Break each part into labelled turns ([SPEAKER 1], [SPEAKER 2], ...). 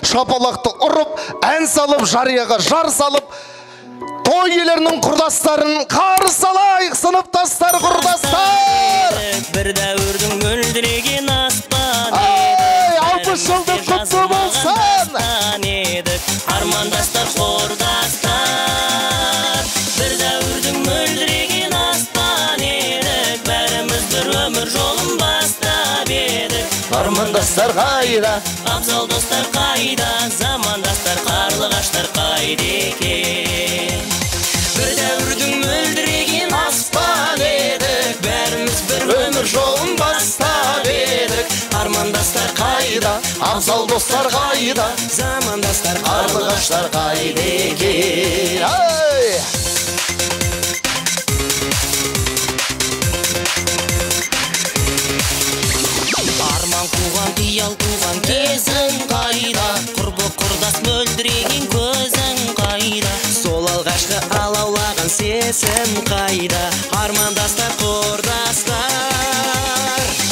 [SPEAKER 1] шапалақты ұрып, ән салып, жарияға жар салып, той иелерінің құрдастарын қарсы алайық, сыныптастар, құрдастар.
[SPEAKER 2] Бір дәуірдің мөлдіреген аспан
[SPEAKER 1] едік, 60 жылдық құтты болсын.
[SPEAKER 2] Армандастар, құрдастар, бір дәуірдің мөлдіреген аспан едік, бәріміз бір өмір жолын бастап едік.
[SPEAKER 1] Армандастар қайда,
[SPEAKER 2] абзал достар қайда, замандастар, қарлығаштар қайда екен. Бір дәуірдің мөлдіреген аспан едік, бәріміз бір өмір жолын бастап едік. Армандастар қайда,
[SPEAKER 1] абзал достар қайда,
[SPEAKER 2] замандастар,
[SPEAKER 1] қарлығаштар қайда екен.
[SPEAKER 2] Арман қуған, қиял туған кезің қайда, құрбы құрдас мөлдіреген көзің қайда, сол алғашқы алаулаған сесім қайда, армандастар, құрдастар,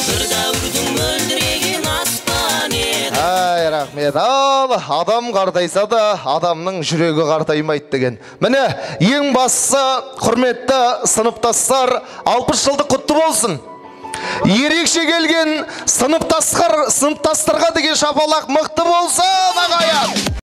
[SPEAKER 2] бір дәуірдің мөлдіреген аспан еді.
[SPEAKER 1] Рахмет. Ал, адам қартайса да, адамның жүрегі қартаймайды деген. Міне, ең бастысы, құрметті сыныптастар, 60 жылдық құтты болсын. Ерекше келген сыныптастарға деген шапалақ мықты болсын, ағайын.